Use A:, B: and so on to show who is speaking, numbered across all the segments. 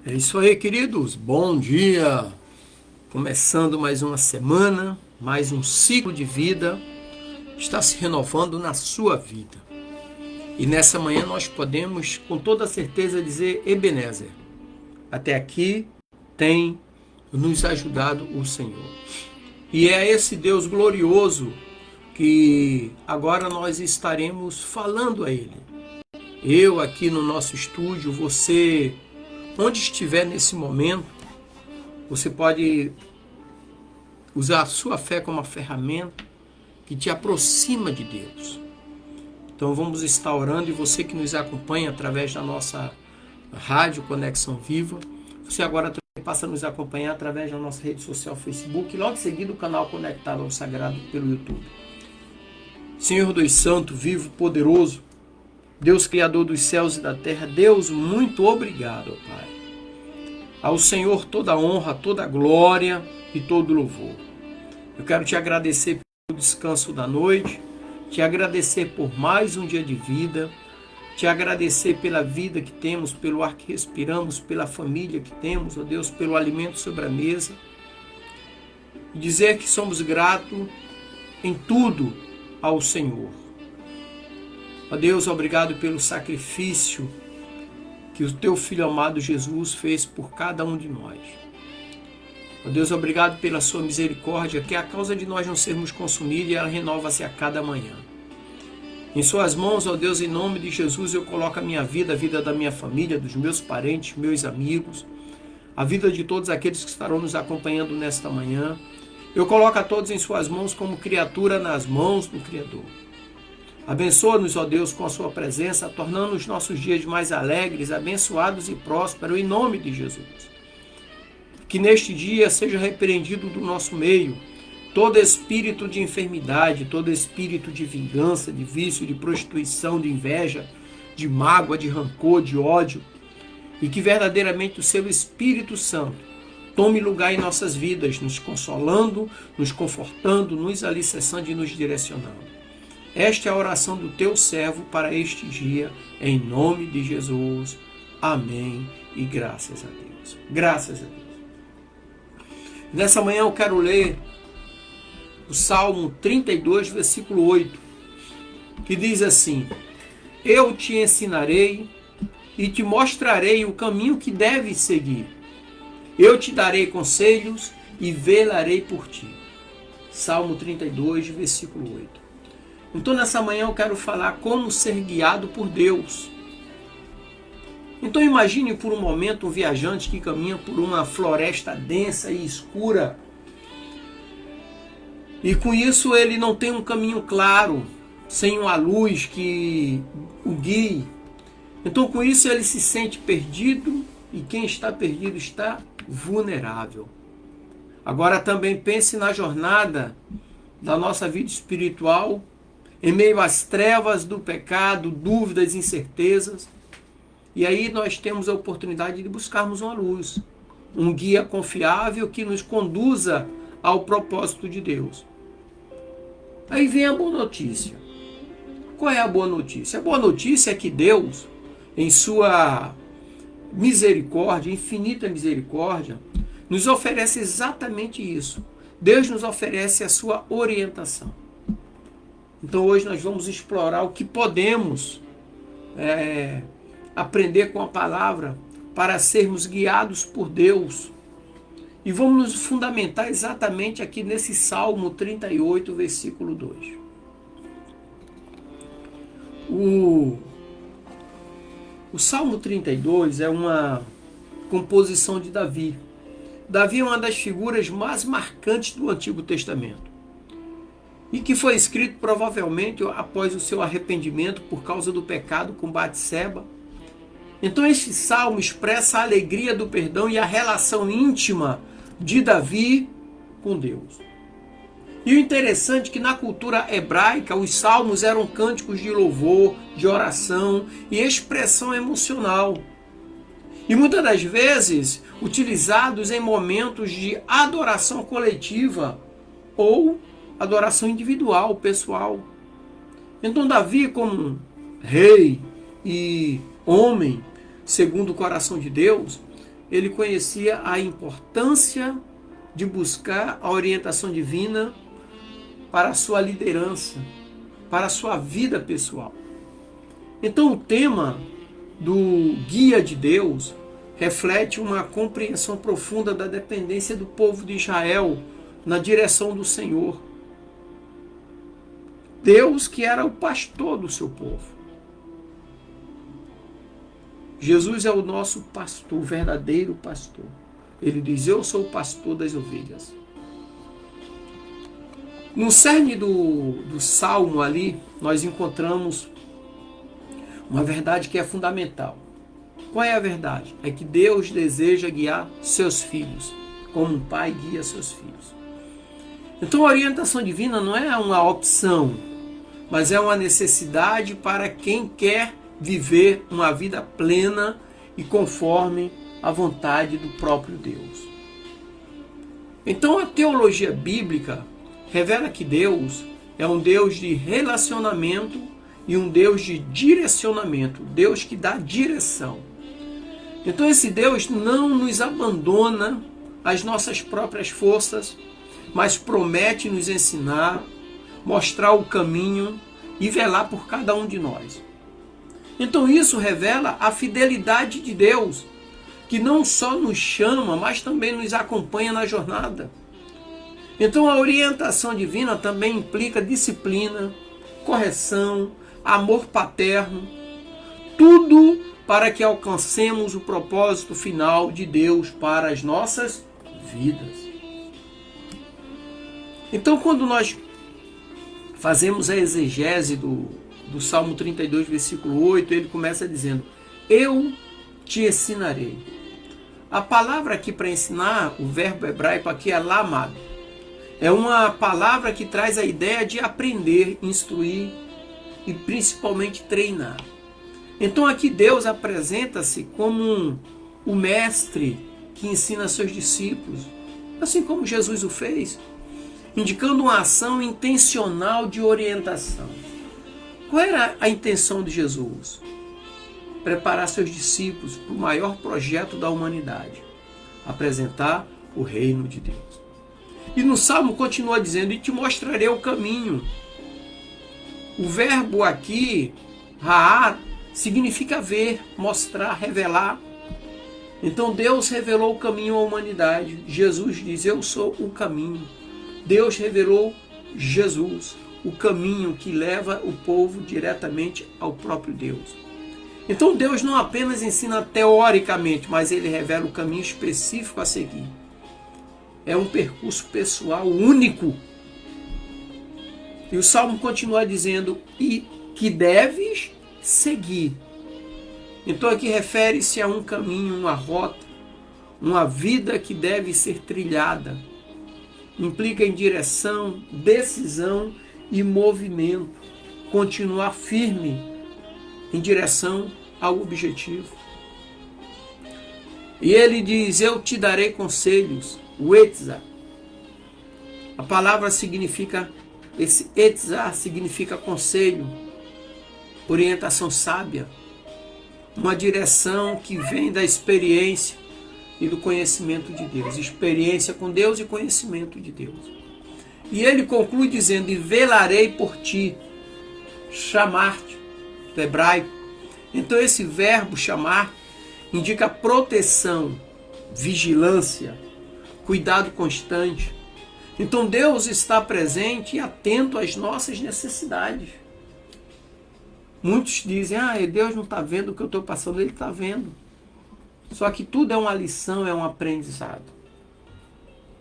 A: É isso aí, queridos. Bom dia. Começando mais uma semana, mais um ciclo de vida está se renovando na sua vida. E nessa manhã nós podemos com toda certeza dizer: Ebenezer, até aqui tem nos ajudado o Senhor. E é esse Deus glorioso que agora nós estaremos falando a Ele. Eu aqui no nosso estúdio, você onde estiver nesse momento, você pode usar a sua fé como uma ferramenta que te aproxima de Deus. Então vamos estar orando, e você que nos acompanha através da nossa rádio Conexão Viva, você agora também passa a nos acompanhar através da nossa rede social Facebook e logo em seguida o canal Conectado ao Sagrado pelo YouTube. Senhor Deus Santo, vivo, poderoso, Deus Criador dos céus e da terra, Deus, muito obrigado, Pai. Ao Senhor toda a honra, toda a glória e todo o louvor. Eu quero te agradecer pelo descanso da noite, te agradecer por mais um dia de vida, te agradecer pela vida que temos, pelo ar que respiramos, pela família que temos, ó Deus, pelo alimento sobre a mesa. E dizer que somos gratos em tudo ao Senhor. Ó Deus, obrigado pelo sacrifício que o teu Filho amado Jesus fez por cada um de nós. Ó Deus, obrigado pela sua misericórdia, que é a causa de nós não sermos consumidos, e ela renova-se a cada manhã. Em suas mãos, ó Deus, em nome de Jesus, eu coloco a minha vida, a vida da minha família, dos meus parentes, meus amigos, a vida de todos aqueles que estarão nos acompanhando nesta manhã. Eu coloco a todos em suas mãos como criatura nas mãos do Criador. Abençoa-nos, ó Deus, com a sua presença, tornando os nossos dias mais alegres, abençoados e prósperos, em nome de Jesus. Que neste dia seja repreendido do nosso meio todo espírito de enfermidade, todo espírito de vingança, de vício, de prostituição, de inveja, de mágoa, de rancor, de ódio, e que verdadeiramente o seu Espírito Santo tome lugar em nossas vidas, nos consolando, nos confortando, nos alicerçando e nos direcionando. Esta é a oração do teu servo para este dia, em nome de Jesus. Amém e graças a Deus. Graças a Deus. Nessa manhã eu quero ler o Salmo 32, versículo 8, que diz assim: Eu te ensinarei e te mostrarei o caminho que deves seguir. Eu te darei conselhos e velarei por ti. Salmo 32, versículo 8. Então nessa manhã eu quero falar como ser guiado por Deus. Então imagine por um momento um viajante que caminha por uma floresta densa e escura. E com isso ele não tem um caminho claro, sem uma luz que o guie. Então com isso ele se sente perdido, e quem está perdido está vulnerável. Agora também pense na jornada da nossa vida espiritual, em meio às trevas do pecado, dúvidas, incertezas. E aí nós temos a oportunidade de buscarmos uma luz, um guia confiável que nos conduza ao propósito de Deus. Aí vem a boa notícia. Qual é a boa notícia? A boa notícia é que Deus, em sua misericórdia, infinita misericórdia, nos oferece exatamente isso. Deus nos oferece a sua orientação. Então hoje nós vamos explorar o que podemos aprender com a palavra para sermos guiados por Deus. E vamos nos fundamentar exatamente aqui nesse Salmo 38, versículo 2. O Salmo 32 é uma composição de Davi. Davi é uma das figuras mais marcantes do Antigo Testamento, e que foi escrito provavelmente após o seu arrependimento por causa do pecado com Batseba. Então este salmo expressa a alegria do perdão e a relação íntima de Davi com Deus. E o interessante é que na cultura hebraica os salmos eram cânticos de louvor, de oração e expressão emocional. E muitas das vezes utilizados em momentos de adoração coletiva ou adoração individual, pessoal. Então Davi, como rei e homem segundo o coração de Deus, ele conhecia a importância de buscar a orientação divina para a sua liderança, para a sua vida pessoal. Então o tema do Guia de Deus reflete uma compreensão profunda da dependência do povo de Israel na direção do Senhor. Deus que era o pastor do seu povo. Jesus é o nosso pastor, o verdadeiro pastor. Ele diz, eu sou o pastor das ovelhas. No cerne do Salmo ali, nós encontramos uma verdade que é fundamental. Qual é a verdade? É que Deus deseja guiar seus filhos, como um pai guia seus filhos. Então a orientação divina não é uma opção, mas é uma necessidade para quem quer viver uma vida plena e conforme a vontade do próprio Deus. Então a teologia bíblica revela que Deus é um Deus de relacionamento e um Deus de direcionamento, Deus que dá direção. Então esse Deus não nos abandona às nossas próprias forças, mas promete nos ensinar, mostrar o caminho e velar por cada um de nós. Então isso revela a fidelidade de Deus, que não só nos chama, mas também nos acompanha na jornada. Então a orientação divina também implica disciplina, correção, amor paterno, tudo para que alcancemos o propósito final de Deus para as nossas vidas. Então quando nós fazemos a exegese do Salmo 32, versículo 8, ele começa dizendo, eu te ensinarei. A palavra aqui para ensinar, o verbo hebraico aqui é lamad. É uma palavra que traz a ideia de aprender, instruir e principalmente treinar. Então aqui Deus apresenta-se como o mestre que ensina seus discípulos, assim como Jesus o fez, indicando uma ação intencional de orientação. Qual era a intenção de Jesus? Preparar seus discípulos para o maior projeto da humanidade, apresentar o reino de Deus. E no Salmo continua dizendo, e te mostrarei o caminho. O verbo aqui, ra'ar, significa ver, mostrar, revelar. Então Deus revelou o caminho à humanidade. Jesus diz, eu sou o caminho. Deus revelou Jesus, o caminho que leva o povo diretamente ao próprio Deus. Então Deus não apenas ensina teoricamente, mas ele revela o caminho específico a seguir. É um percurso pessoal único. E o Salmo continua dizendo, e que deves seguir. Então aqui refere-se a um caminho, uma rota, uma vida que deve ser trilhada. Implica em direção, decisão e movimento. Continuar firme em direção ao objetivo. E ele diz, eu te darei conselhos. O etzá. A palavra significa, esse etzá significa conselho, orientação sábia, uma direção que vem da experiência e do conhecimento de Deus. Experiência com Deus e conhecimento de Deus. E ele conclui dizendo, e velarei por ti, chamar-te, do hebraico. Então esse verbo chamar indica proteção, vigilância, cuidado constante. Então Deus está presente e atento às nossas necessidades. Muitos dizem, Deus não está vendo o que eu estou passando, Ele está vendo. Só que tudo é uma lição, é um aprendizado.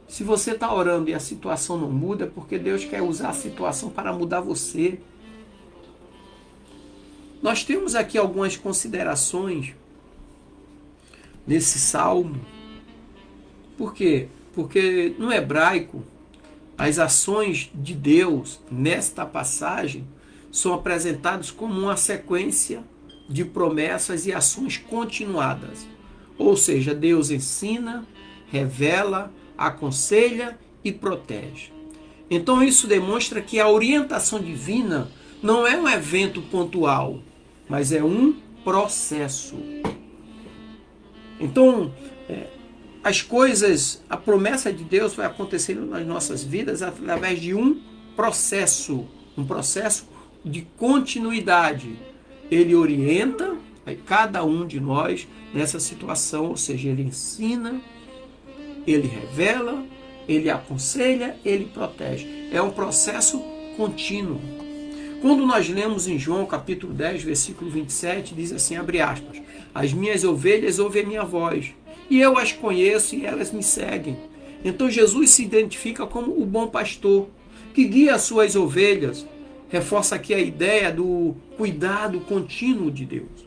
A: Se você está orando e a situação não muda, é porque Deus quer usar a situação para mudar você. Nós temos aqui algumas considerações nesse salmo. Por quê? Porque no hebraico, as ações de Deus nesta passagem são apresentadas como uma sequência de promessas e ações continuadas. Ou seja, Deus ensina, revela, aconselha e protege. Então isso demonstra que a orientação divina não é um evento pontual, mas é um processo. Então, As coisas, a promessa de Deus vai acontecendo nas nossas vidas através de um processo de continuidade. Ele orienta cada um de nós nessa situação, ou seja, ele ensina, ele revela, ele aconselha, ele protege. É um processo contínuo. Quando nós lemos em João capítulo 10, versículo 27, diz assim, abre aspas, as minhas ovelhas ouvem a minha voz, e eu as conheço e elas me seguem. Então Jesus se identifica como o bom pastor, que guia as suas ovelhas. Reforça aqui a ideia do cuidado contínuo de Deus.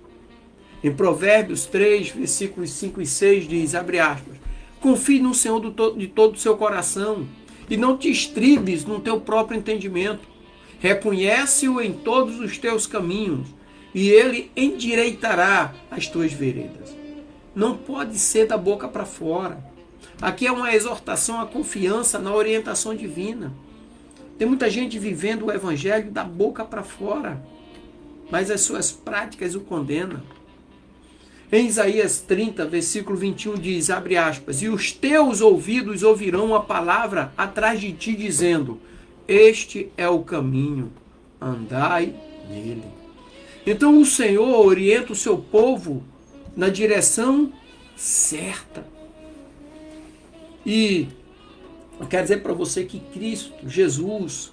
A: Em Provérbios 3, versículos 5 e 6, diz, abre aspas, confie no Senhor de todo o seu coração e não te estribes no teu próprio entendimento. Reconhece-o em todos os teus caminhos e ele endireitará as tuas veredas. Não pode ser da boca para fora. Aqui é uma exortação à confiança na orientação divina. Tem muita gente vivendo o evangelho da boca para fora, mas as suas práticas o condenam. Em Isaías 30, versículo 21 diz, abre aspas, e os teus ouvidos ouvirão a palavra atrás de ti dizendo, este é o caminho, andai nele. Então o Senhor orienta o seu povo na direção certa. E eu quero dizer para você que Cristo, Jesus,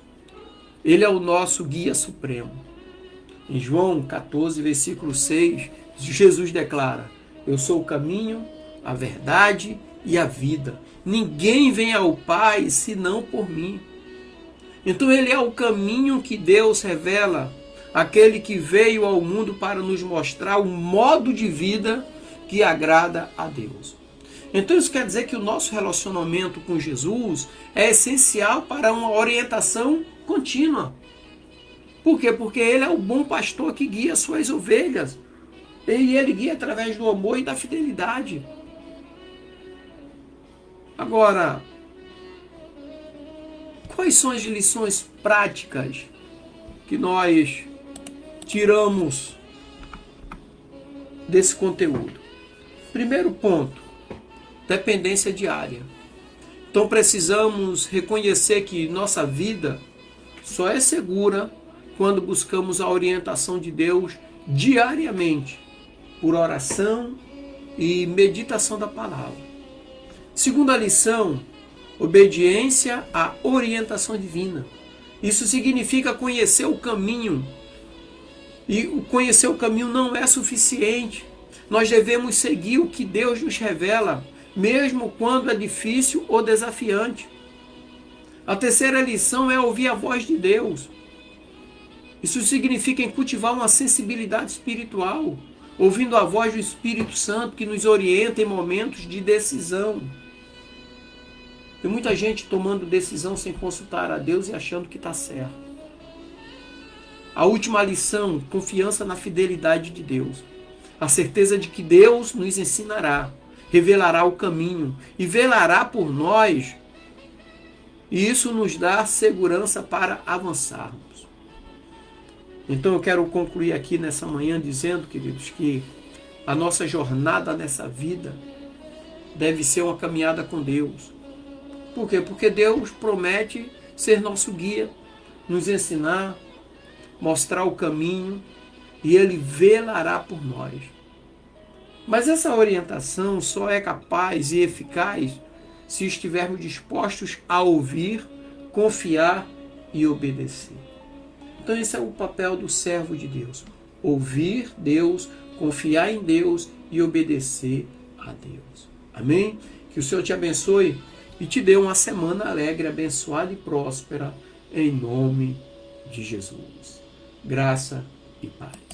A: ele é o nosso guia supremo. Em João 14, versículo 6, Jesus declara, eu sou o caminho, a verdade e a vida. Ninguém vem ao Pai senão por mim. Então ele é o caminho que Deus revela, aquele que veio ao mundo para nos mostrar o modo de vida que agrada a Deus. Então isso quer dizer que o nosso relacionamento com Jesus é essencial para uma orientação contínua. Por quê? Porque ele é o bom pastor que guia as suas ovelhas. E ele guia através do amor e da fidelidade. Agora, quais são as lições práticas que nós tiramos desse conteúdo? Primeiro ponto, dependência diária. Então precisamos reconhecer que nossa vida só é segura quando buscamos a orientação de Deus diariamente, por oração e meditação da palavra. Segunda lição, obediência à orientação divina. Isso significa conhecer o caminho. E conhecer o caminho não é suficiente. Nós devemos seguir o que Deus nos revela, mesmo quando é difícil ou desafiante. A terceira lição é ouvir a voz de Deus. Isso significa em cultivar uma sensibilidade espiritual, ouvindo a voz do Espírito Santo que nos orienta em momentos de decisão. Tem muita gente tomando decisão sem consultar a Deus e achando que está certo. A última lição, confiança na fidelidade de Deus. A certeza de que Deus nos ensinará, revelará o caminho e velará por nós. E isso nos dá segurança para avançarmos. Então eu quero concluir aqui nessa manhã dizendo, queridos, que a nossa jornada nessa vida deve ser uma caminhada com Deus. Por quê? Porque Deus promete ser nosso guia, nos ensinar, mostrar o caminho e Ele velará por nós. Mas essa orientação só é capaz e eficaz se estivermos dispostos a ouvir, confiar e obedecer. Então esse é o papel do servo de Deus. Ouvir Deus, confiar em Deus e obedecer a Deus. Amém? Que o Senhor te abençoe e te dê uma semana alegre, abençoada e próspera, em nome de Jesus. Graça e paz.